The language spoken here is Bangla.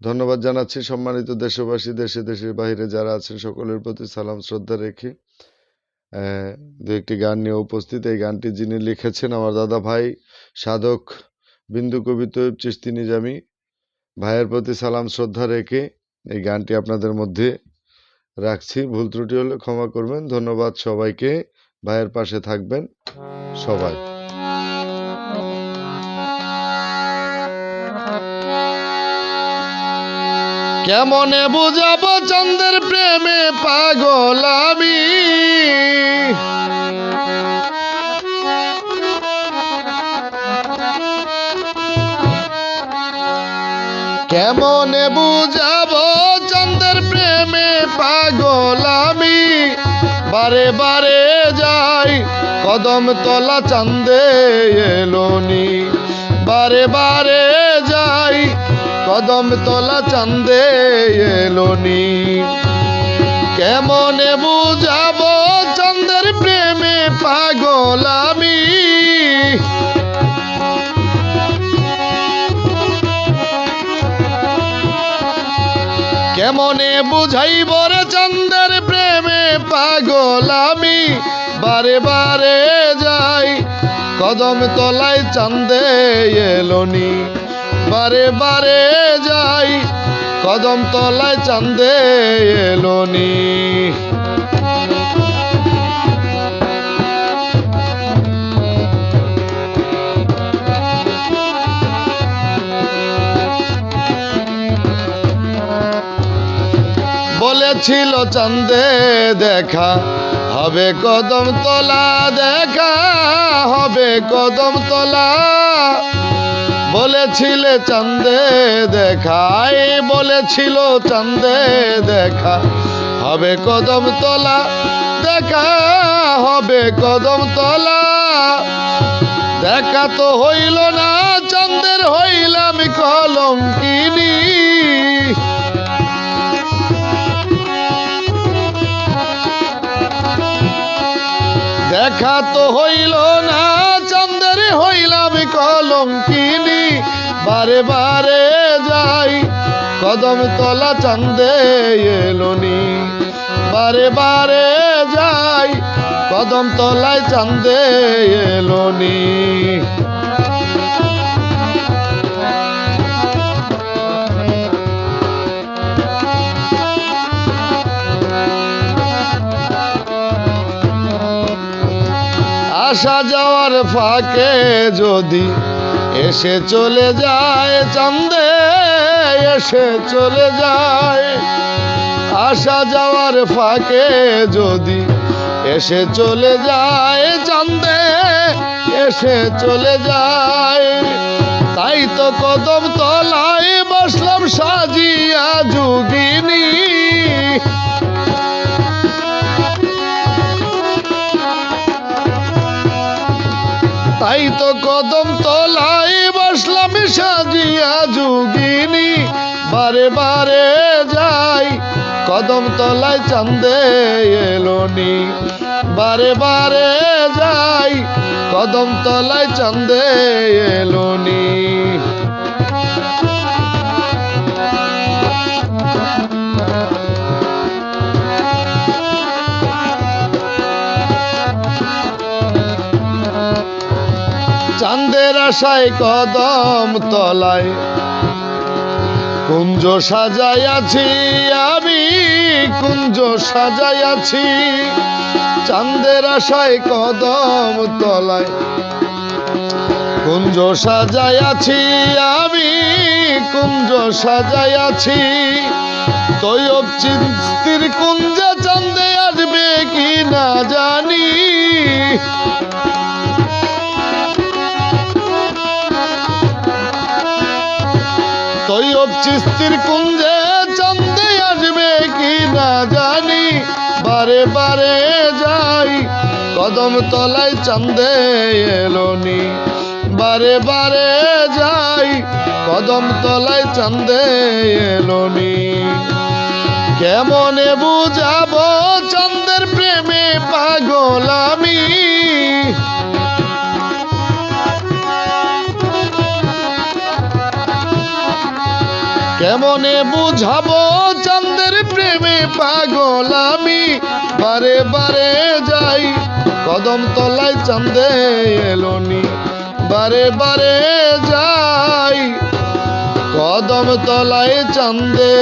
ধন্যবাদ জানাচ্ছি সম্মানিত দেশবাসী, দেশে দেশের বাইরে যারা আছেন সকলের প্রতি সালাম শ্রদ্ধা রেখে দু একটি গান নিয়ে উপস্থিত। এই গানটি যিনি লিখেছেন আমার দাদা ভাই সাধক বিন্দু কবি তৈয়ব চিশতি নিজামী ভাইয়ের প্রতি সালাম শ্রদ্ধা রেখে এই গানটি আপনাদের মধ্যে রাখছি। ভুল ত্রুটি হলে ক্ষমা করবেন। ধন্যবাদ সবাইকে। ভাইয়ের পাশে থাকবেন সবাই। কেমনে বুঝাবো চন্দ্রের প্রেমে পাগল আমি, কেমনে বুঝাবো চন্দ্রের প্রেমে পাগল আমি, বারে বারে যাই কদম তলা চাঁদে এলোনি, বারে বারে যাই কদম তলা চাঁদে এলোনি। কেমনে বুঝাবো চন্দ্রের প্রেমে পাগল আমি, কেমনে বুঝাইব রে চন্দ্রের প্রেমে পাগল আমি, বারে বারে যাই কদম তলায় চাঁদে এলোনি, বারে বারে যাই কদম তলায় চাঁদে এলোনি। বলেছিল চাঁদে দেখা হবে কদম তলা, দেখা হবে কদম তলা, বলেছিলে চাঁদে দেখাই, বলেছিল চাঁদে দেখা হবে কদম তলা, দেখা হবে কদম তলা। দেখা তো হইল না চাঁদের হইলাম কলঙ্কিনী, দেখা তো হইল না চাঁদের হইলাম কলঙ্কিনী, বারে বারে যাই কদম তলা চাঁদে এলোনি, বারে বারে যাই কদম তলায় চাঁদে এলোনি। আসা যাওয়ার ফাঁকে যদি এসে চলে যায় চাঁদে, এসে চলে যায়, আসা যাওয়ার ফাঁকে যদি এসে চলে যায় চাঁদে, এসে চলে যায়, তাই তো কদম তলায় বসলাম সাজিয়া যোগিনী, তাই তো কদম তলায় বসলাম সাজিয়া যোগিনী, বারে বারে যাই কদম তলায় চাঁদে এলোনি, বারে বারে যাই কদম তলায় চাঁদে এলোনি। চাঁদের আশায় কদম তলায় কুঞ্জ সাজাইয়াছি আমি, কুঞ্জ সাজাইয়াছি, চাঁদের আশায় কদম তলায় কুঞ্জ সাজাইয়াছি আমি, কুঞ্জ সাজাইয়াছি, তৈয়ব চিশতির কুঞ্জে চাঁদে আসবে কি না জানি, তৈয়ব চিশতির কুঞ্জে চাঁদে আসবে কি না জানি, বারে বারে যাই কদম তলায় চাঁদে এলোনি, বারে বারে যাই কদম তলায় চাঁদে এলোনি। কেমনে বুঝাবো চন্দ্রের প্রেমে পাগল আমি, কেমনে বুঝাবো চাঁদের প্রেমে পাগল আমি, বারে বারে যাই কদম তলায় চাঁদে এলোনি, বারে বারে যাই কদম তলায় চাঁদে